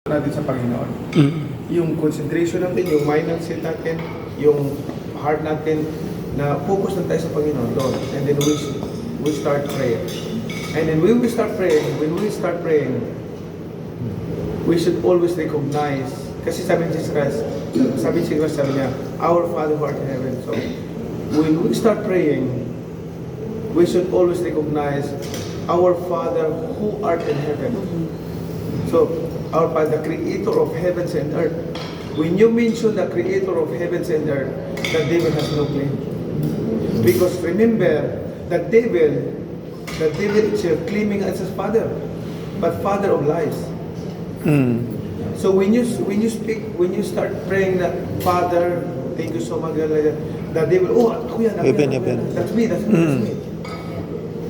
natin sa Panginoon. Mm. Yung concentration natin, yung mindset natin, yung heart natin, na focus lang tayo sa Panginoon doon. And then we start praying. And then when we start praying, we should always recognize, kasi sabi ni Jesus Christ, sabi niya, our Father who art in heaven. So, when we start praying, we should always recognize our Father who art in heaven. So, our Father, the Creator of heavens and earth. When you mention the Creator of heavens and earth, the devil has no claim. Because remember, the devil is claiming as his father, but father of lies. Mm. So when you start praying that, Father, thank you so much, the devil, oh, ako yan, that's me.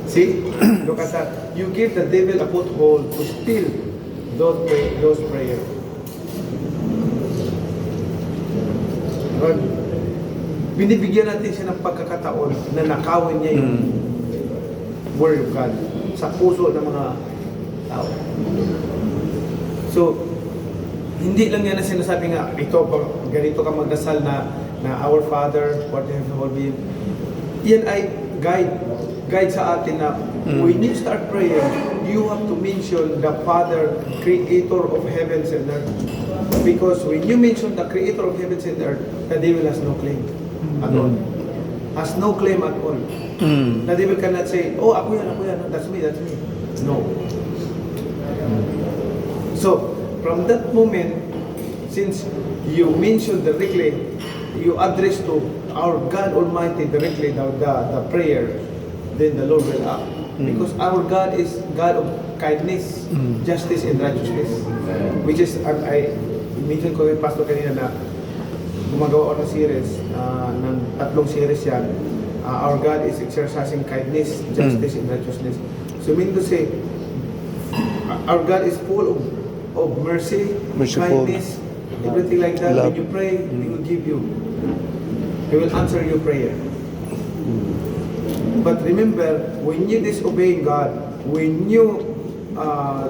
See, look at that. You give the devil a foothold to steal those prayers. But binibigyan natin siya ng pagkakataon na nakawin niya yung Word of God sa puso ng mga tao. So, hindi lang yan na sinasabi nga, ganito ka magdasal na our Father, what you have to hold me. Yan ay guide sa atin na when you start praying, you have to mention the Father, Creator of heavens and earth. Because when you mention the Creator of heavens and earth, the devil has no claim at all. Has no claim at all. The devil cannot say, oh, ako yan, that's me. No. So, from that moment, since you mentioned directly, you address to our God Almighty directly the prayer, then the Lord will act. Because our God is God of kindness, justice, and righteousness. Which is, I mentioned ko kay Pastor kanina na gumagawa ako ng series, ng 3 series yan. Our God is exercising kindness, justice, and righteousness. So mean to say, our God is full of mercy, Merciful, kindness, everything like that. love. When you pray, He will give you. He will answer your prayer. But remember, when you disobey God, when you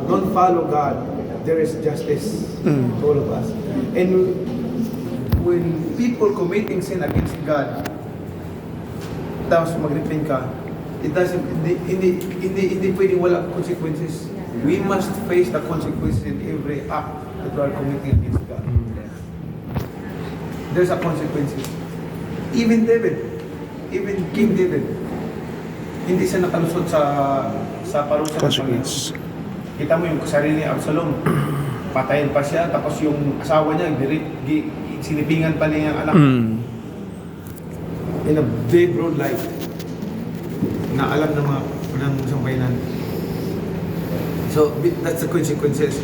don't follow God, there is justice to all of us. And when people committing sin against God, tapos mag-repent ka, it doesn't, hindi pwedeng walang consequences. We must face the consequences in every act that we are committing against God. There's a consequences. Even King David, hindi siya nakalusot sa parusa ng Consequence. Panginoon. Kita mo yung sarili ni Absalom, patayin pa siya, tapos yung asawa niya, sinipingan pa niya ang anak. In a very broad light na alam ng sambayanan. So that's the consequences.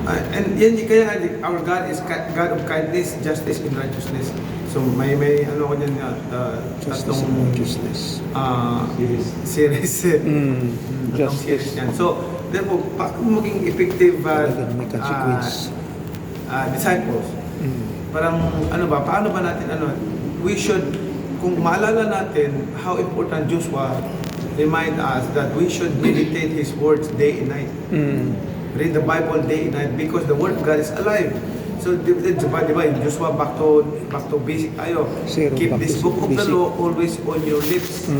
And yan kaya our God is God of kindness, justice, and righteousness. So may ano ko niyan nga tatlong Justice. series. Tatlong Justice. series yan. So therefore, paano maging effective May consequence. disciples? Parang paano ba natin we should, kung maalala natin how important Joshua remind us that we should meditate His words day and night. Read the Bible day and night because the Word of God is alive. So, diba, Joshua, back to basic tayo. Keep this book of the law always on your lips.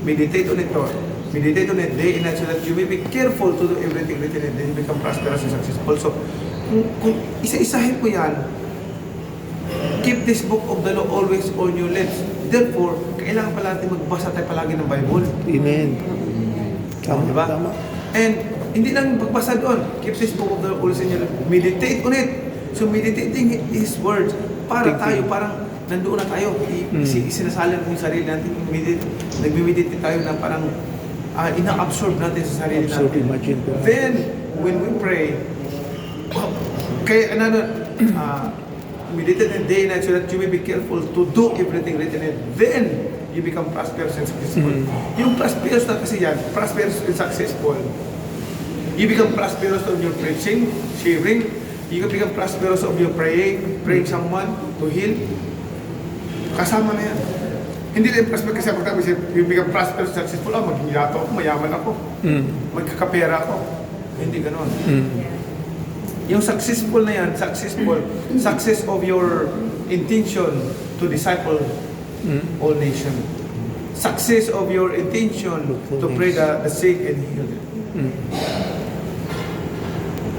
Meditate on it, Lord. Meditate on it day and night so that you may be careful to do everything written and then you become prosperous and successful. So, kung isa-isahin mo yan, keep this book of the law always on your lips. Therefore, kailangan pala natin magbasa tayo palagi ng Bible. Amen. Tama, Diba? tama. And hindi lang pagbasa doon. Keep this book of the law always in your lips. Meditate on it. So meditating His words para tayo, parang nandoon na tayo. Sinasalin mo yung sarili natin. Nagme-meditate tayo na parang ina-absorb natin sa sarili natin. Imagine. Then, when we pray, kaya meditate and day and night so that you may be careful to do everything written in. Then, you become prosperous and successful. Yung prosperous na kasi yan, prosperous and successful. You become prosperous of your preaching, sharing. You can become prosperous of your praying someone to heal. Kasama na yan. Hindi lang prosperous kasi pag you become prosperous, successful, maging yato ako, mayaman ako, magkakapera ako. Hindi ganon. Yung successful na yan, success of your intention to disciple all nation. Success of your intention to pray the sick and heal them.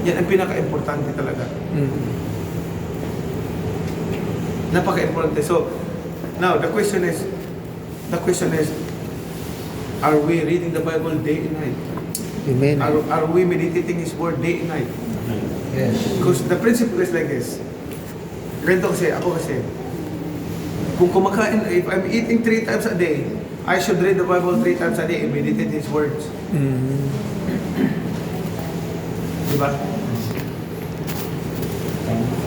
Yan ang pinaka-importante talaga. Napaka-importante. So, now the question is, are we reading the Bible day and night? Amen. Are we meditating His Word day and night? Yes. Because the principle is like this. Ganito kasi, ako kasi, kung kumakain, if I'm eating 3 times a day, I should read the Bible 3 times a day and meditate His words. Diba?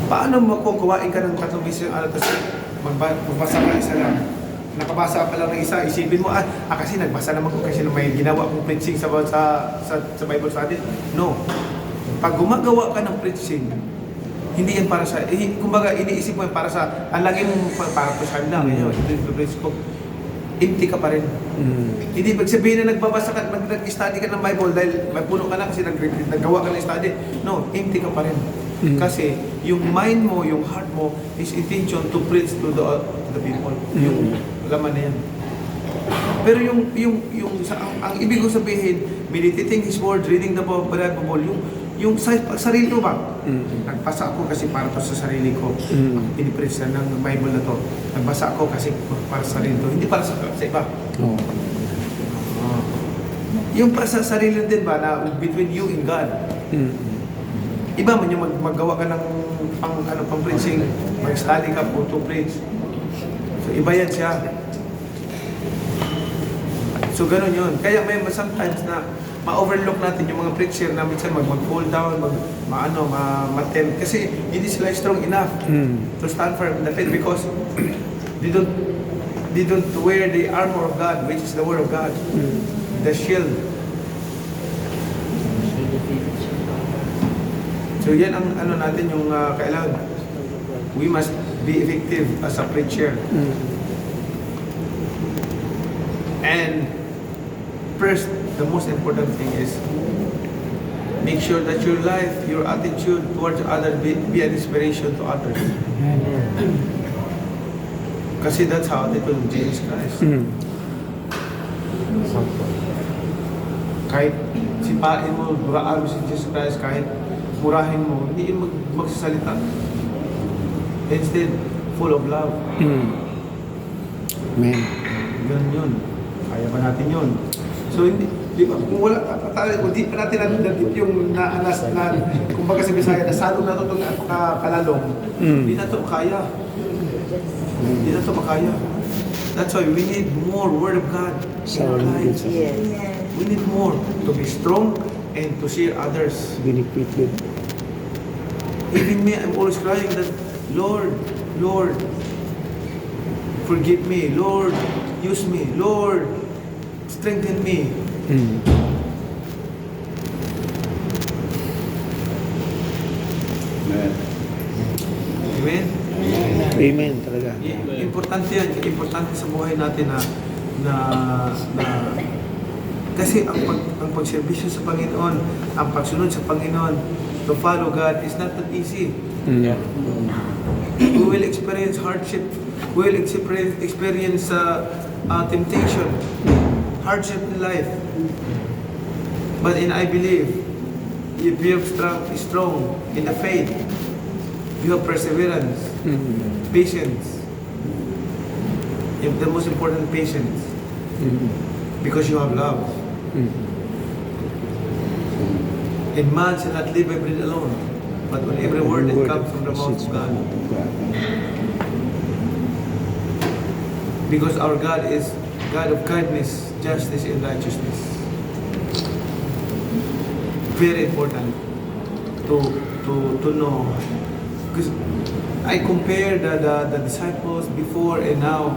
Paano mo kung kumain ka ng 3 beses yung araw, tapos magbasa ka isa lang? Nakabasa ka lang ng isa, isipin mo, kasi nagbasa naman ko kasi may ginawa kong preaching sa Bible study. No. Pag gumagawa ka ng preaching, hindi yan para sa, kumbaga iniisip mo yan para sa, ang lagi mong para po sa lang, ito ko, empty ka pa rin. Hindi pag sabihin na nagbabasa ka, nag-study ka ng Bible dahil may puno ka na kasi naggawa ka ng study. No, empty ka pa rin. Kasi yung mind mo, yung heart mo is intention to preach to the people. Yung laman na yan. Pero ang ibig ko sabihin, meditating His Word, reading the Bible, yung sarili mo ba? Nagbasa ako kasi para to sa sarili ko. Pinipreach na ng Bible na to. Nagbasa ako kasi para sa sarili ko. Hindi para sa iba. Yung para sa sarili din ba, na between you and God. Iba man yung maggawa ka ng pang preaching, mag-study ka po to preach. So iba yan siya. So ganun yun. Kaya may sometimes na ma-overlook natin yung mga preacher na minsan mag-fall down, ma-tempt. Kasi hindi sila strong enough to stand firm in the faith because they don't wear the armor of God, which is the Word of God. The shield. So yan ang natin yung kailangan. We must be effective as a preacher. And first, the most important thing is make sure that your life, your attitude towards others be an inspiration to others. Kasi that's how they told Jesus Christ. Kahit sipain mo, duraan mo si Jesus Christ, kahit murahin mo, hindi yun magsasalita. Instead, full of love. Amen. Ganun yun. Kaya pa natin yun. So, hindi, di ba, kung wala kung di pa natin nadip yung naanas na, kumbaga sa Bisaya, nasalong na ito itong kalalong, hindi na ito makaya. Hindi na ito makaya. That's why we need more Word of God in our lives. Yes. We need more to be strong and to share others. Benefited. Even me, I'm always crying that, Lord, forgive me. Lord, use me. Lord, strengthen me. Amen? Amen talaga. Importante yan. Importante sa buhay natin na kasi ang pagserbisyo sa Panginoon, ang pagsunod sa Panginoon, to follow God is not that easy. We will experience hardship. We will experience temptation, hardship in life. But I believe, if you have strong in the faith, you have perseverance, patience. You have the most important patience, because you have love. And man shall not live by bread alone, but on every word that comes from the mouth of God. Because our God is God of kindness, justice, and righteousness. Very important to know. Because I compare the disciples before and now.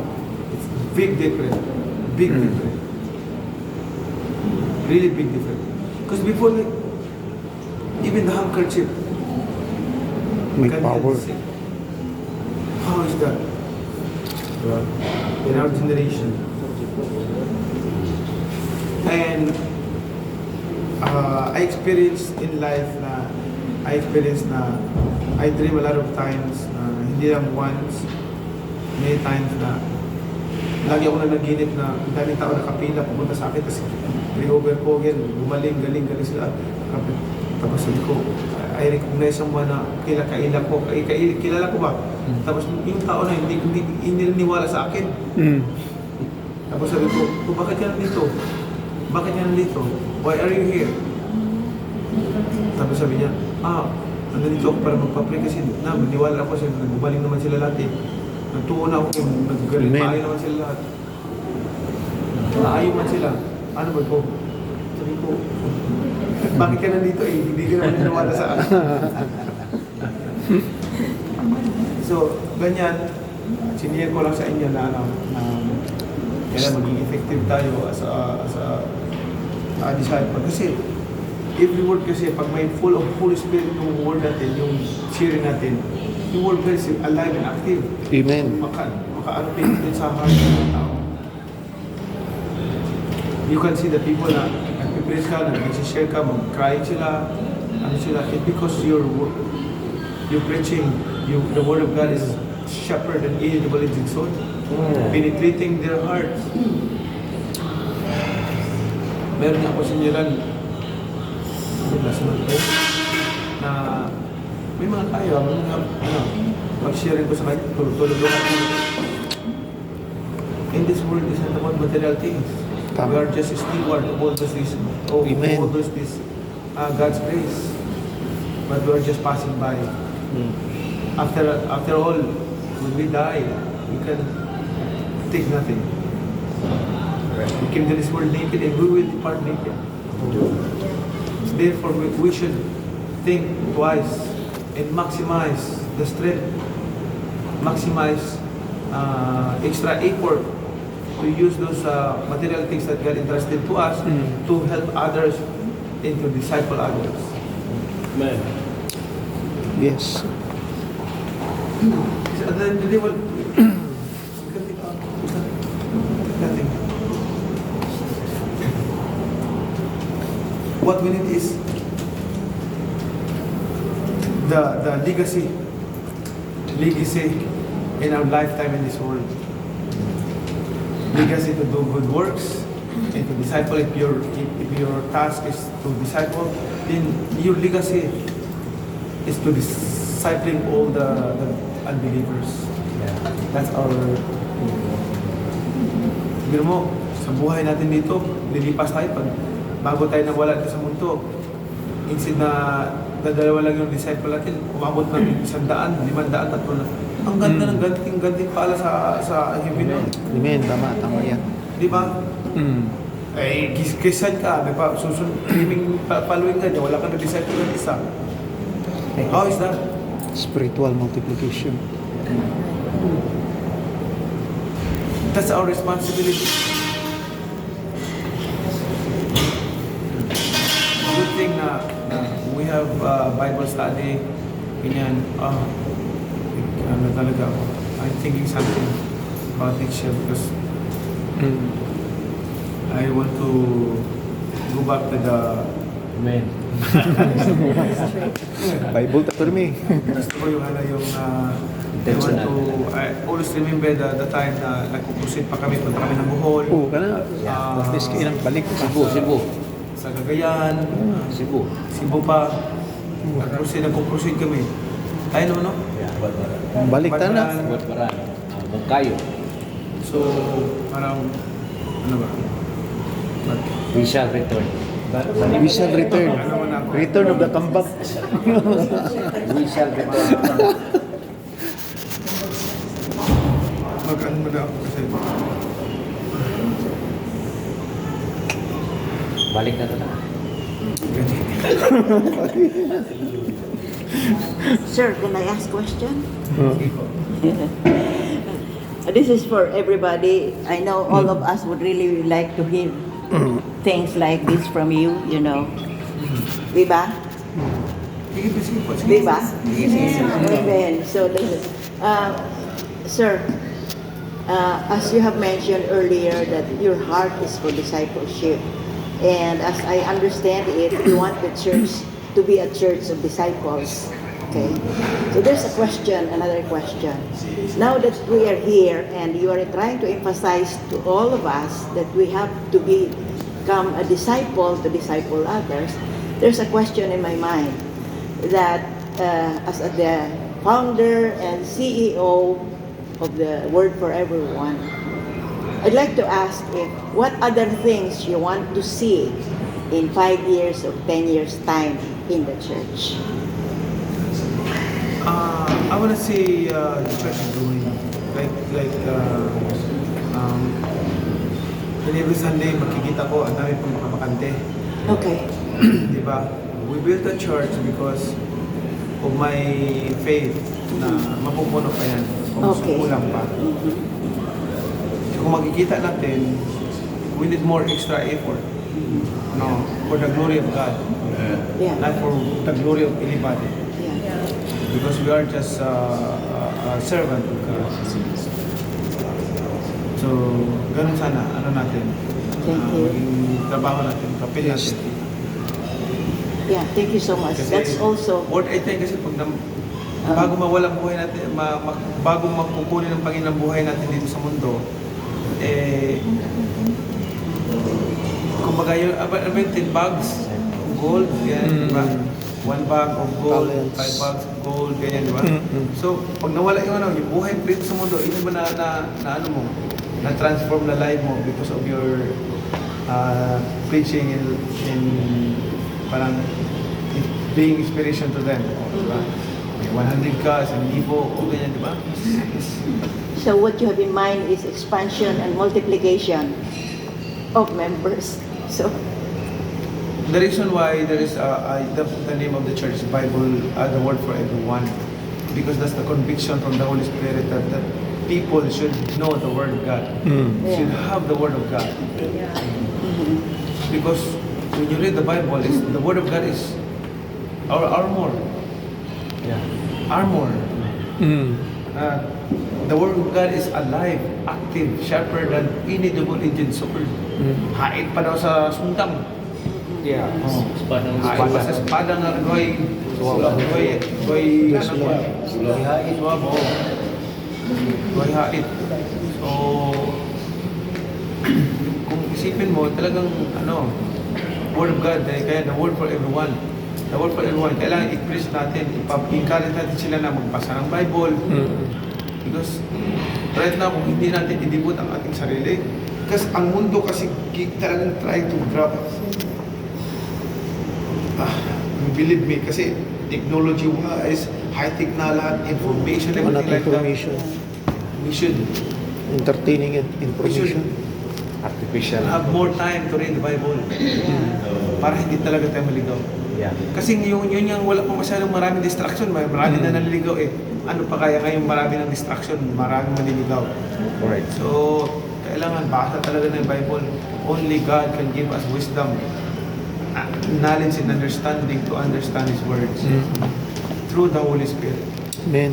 It's big difference. Big difference. Really big difference. Because before, like, even the handkerchief May can power. heal the sick. How is that? In our generation. And I experienced in life na I experienced na I dream a lot of times na hindi lang once, many times na lagi ako na naginip na ang daming tao nakapila pupunta sa akin kasi pre-over ko again, gumaling, galing sila. Tapos sabi ko, I recognize someone na kilala ko ba? Tapos yung tao na hindi naniwala sa akin. Tapos sabi ko, bakit ka nandito? Bakit ka nandito? Why are you here? Tapos sabi niya, nandito ako para magpa-pray kasi maniwala ako kasi gumaling naman sila lahat eh. Nagtuon ako, naggaling, maayo naman sila lahat. Maayo man sila. Ano ba ko? Sabi ko, bakit ka nandito eh? Hindi ka naman naniwala sa akin. So, ganyan, siniyar ko lang sa inyo na kailan maging effective tayo as a disciple. Kasi, every word kasi, pag may full of Holy Spirit yung word natin, yung sharing natin, yung word very alive and active. Amen. Makaano din sa heart ng tao. You can see the people na nagpipraise ka, nag-share ka, mag-crying sila, ano sila. It's because you're preaching, the word of God is sharper than any double-edged sword, penetrating their hearts. Meron nga ako sinyalan, last month na may mga tayo, mag-sharing ko sa kanya, tulog ako. In this world is not about material things. We are just a steward of all those things, God's grace. But we are just passing by. After all, when we die, we can take nothing. We came to this world naked and we will depart naked. Therefore, we should think twice and maximize the strength, maximize extra effort to use those material things that God entrusted to us to help others and to disciple others. Amen. Yes. At the end of the day, nothing. What we need is the legacy in our lifetime in this world. Legacy to do good works and to disciple. If your task is to disciple, then your legacy is to discipling all the unbelievers. That's our. Biro mo, sa buhay natin dito, lilipas tayo bago tayo nawala dito sa mundo. Instead na dalawa lang yung disciple natin, umabot ng 100, 500, 300. Ang ganda ng ganting pala sa heaven. Amen. Tama yan. Di ba? Eh, kisan ka, may following ka niya, wala kang na-disciple ng isa. How is that? Spiritual multiplication. That's our responsibility. Good thing na we have Bible study, ganyan, ano talaga ako. I'm thinking something about next year because I want to go back to the Amen. Bible to me. gusto ko yung I always remember the time na nagkukusit pa kami, punta kami ng Bohol. Oo, kana. At least ilang balik sa Cebu. Sa Cagayan, Cebu. Cebu pa. Nagkukusit kami. Tayo no? Balik ta na. Batbaran. Bangkayo. So, parang, ano ba? We shall return. We shall return. Return of the comeback. We shall return. Mag-ano mo na ako kasi. Balik na na. Sir, can I ask question? This is for everybody. I know all of us would really like to hear things like this from you, you know. Diba? Diba? Amen. So, listen. Sir, as you have mentioned earlier that your heart is for discipleship. And as I understand it, you want the church to be a church of disciples. Okay? So there's a question, another question. Now that we are here and you are trying to emphasize to all of us that we have to become a disciple to disciple others, there's a question in my mind that as the founder and CEO of the Word for Everyone, I'd like to ask what other things you want to see in 5 years or 10 years time in the church. I want to see the church is doing in every Sunday makikita ko ang dami pong pamakante. Okay. Di ba? We built a church because of my faith na mapupuno pa yan kung Okay. kulang pa. Mhm. So kung makikita natin, we need more extra effort. No, for the glory of God, Yeah. not for the glory of anybody. Yeah. Because we are just a servant of God. So, ganun sana, ano natin, Thank you. maging trabaho natin, kapil Yes. natin. Yeah, thank you so much. That's also what I think kasi pag bago mawala ang buhay natin, bago magkukunin ng Panginoon ang buhay natin dito sa mundo, kumbaga yung 10 bags of gold, yan, di ba? 1 bag of gold, Talents. 5 bags of gold, ganyan, di ba? Mm-mm. So, pag nawala yung buhay mo dito sa mundo, yun ba na-transform na life mo because of your preaching in parang being inspiration to them, di ba? May 100 ka, 1,000, o ganyan, di ba? so what you have in mind is expansion and multiplication of members. So The reason why there is the name of the church is Bible, the Word for Everyone, because that's the conviction from the Holy Spirit that people should know the Word of God, should have the Word of God. Because when you read the Bible, the Word of God is our armor. Yeah. Armor. Mm. The Word of God is alive, active, sharper than any double-edged sword. Hait pa daw sa sundang. Yeah. Oh. Espada ng Hait pa sa espada nga goy hait. Goy hait. So, kung isipin mo, talagang Word of God, kaya the Word for Everyone. The Word for Everyone, kailangan i-preach natin, i-encourage natin sila na magbasa ng Bible. Because right now, kung hindi natin idibot ang ating sarili, kasi ang mundo kasi talagang try to grab us. Believe me, kasi technology-wise, high-tech na lahat, information, Wala everything like that. information. We should Entertaining information. Artificial. have more time to read the Bible. Para hindi talaga tayo maligaw. Yeah. Kasi yun yung wala pa masyadong maraming distraction, marami na naliligaw eh. Ano pa kaya ngayon marami ng distraction, maraming maliligaw. Alright. So, kailangan basa talaga ng Bible. Only God can give us wisdom, knowledge and understanding to understand His words through the Holy Spirit. Amen.